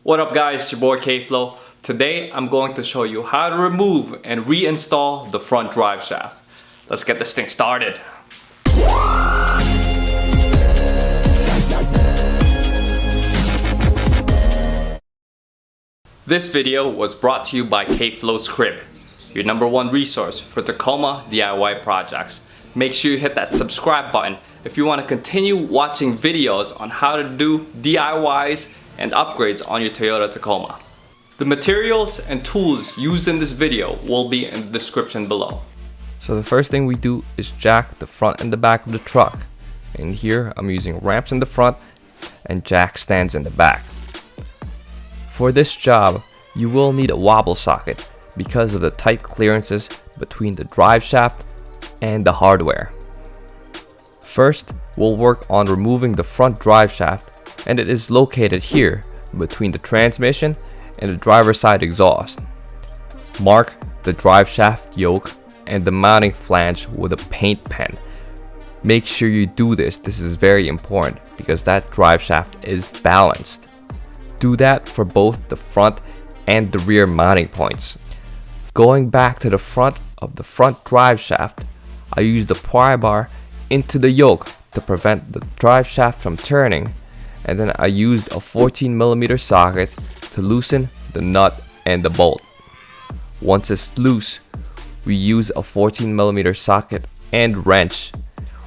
What up guys, it's your boy K-Flow. Today I'm going to show you how to remove and reinstall the front drive shaft. Let's get this thing started. This video was brought to you by K-Flow's Crib, your #1 resource for Tacoma DIY projects. Make sure you hit that subscribe button if you want to continue watching videos on how to do DIYs and upgrades on your Toyota Tacoma. The materials and tools used in this video will be in the description below. So the first thing we do is jack the front and the back of the truck. And here I'm using ramps in the front and jack stands in the back. For this job, you will need a wobble socket because of the tight clearances between the drive shaft and the hardware. First, we'll work on removing the front drive shaft, and it is located here between the transmission and the driver's side exhaust. Mark the drive shaft yoke and the mounting flange with a paint pen. Make sure you do this. This is very important because that drive shaft is balanced. Do that for both the front and the rear mounting points. Going back to the front of the front drive shaft, I use the pry bar into the yoke to prevent the drive shaft from turning, and then I used a 14mm socket to loosen the nut and the bolt. Once it's loose, we use a 14mm socket and wrench.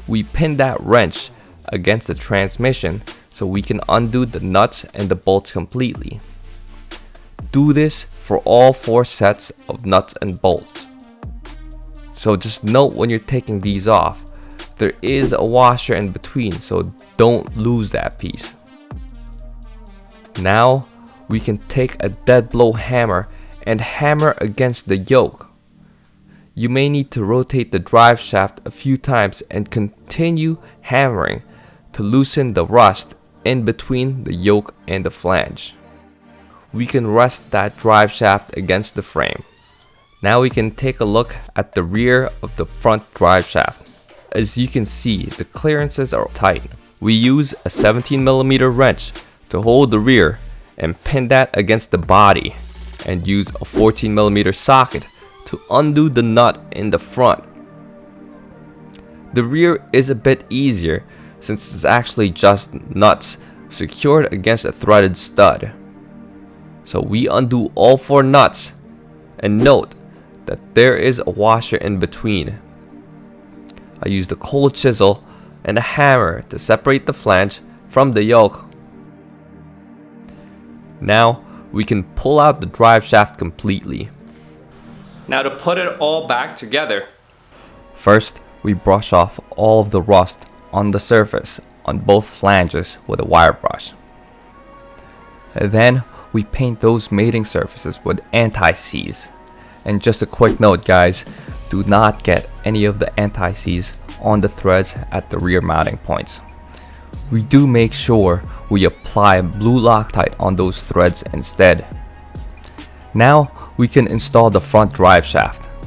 We pin that wrench against the transmission so we can undo the nuts and the bolts completely. Do this for all 4 sets of nuts and bolts. So just note when you're taking these off, there is a washer in between, so don't lose that piece. Now we can take a dead blow hammer and hammer against the yoke. You may need to rotate the drive shaft a few times and continue hammering to loosen the rust in between the yoke and the flange. We can rest that drive shaft against the frame. Now we can take a look at the rear of the front drive shaft. As you can see, the clearances are tight. We use a 17mm wrench to hold the rear and pin that against the body, and use a 14mm socket to undo the nut in the front. The rear is a bit easier since it's actually just nuts secured against a threaded stud. So we undo all 4 nuts, and note that there is a washer in between. I used a cold chisel and a hammer to separate the flange from the yoke. Now we can pull out the drive shaft completely. Now to put it all back together. First, we brush off all of the rust on the surface on both flanges with a wire brush. And then we paint those mating surfaces with anti-seize. And just a quick note guys, do not get any of the anti-seize on the threads at the rear mounting points. We do make sure we apply blue Loctite on those threads instead. Now we can install the front drive shaft.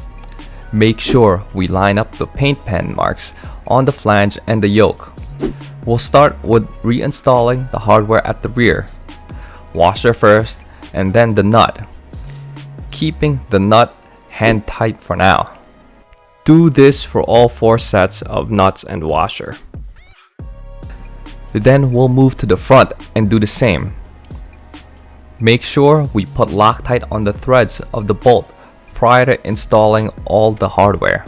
Make sure we line up the paint pen marks on the flange and the yoke. We'll start with reinstalling the hardware at the rear. Washer first and then the nut, keeping the nut hand tight for now. Do this for all 4 sets of nuts and washer. Then we'll move to the front and do the same. Make sure we put Loctite on the threads of the bolt prior to installing all the hardware.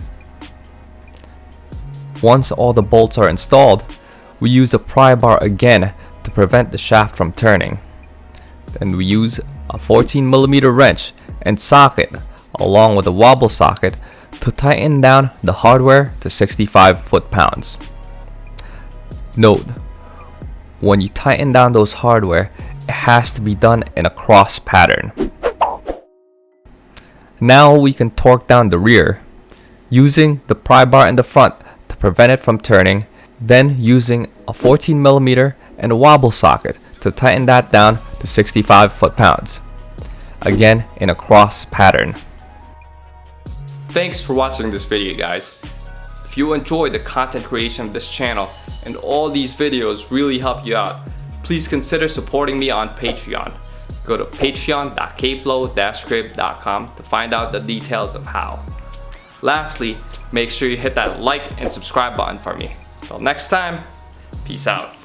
Once all the bolts are installed, we use a pry bar again to prevent the shaft from turning. Then we use a 14mm wrench and socket along with a wobble socket to tighten down the hardware to 65 foot-pounds. Note, when you tighten down those hardware, it has to be done in a cross pattern. Now we can torque down the rear, using the pry bar in the front to prevent it from turning, then using a 14mm and a wobble socket to tighten that down to 65 foot-pounds. Again, in a cross pattern. Thanks for watching this video guys. If you enjoyed the content creation of this channel and all these videos really help you out, please consider supporting me on Patreon. go to patreon.kflow-script.com to find out the details of how. Lastly, make sure you hit that like and subscribe button for me. Till next time, peace out.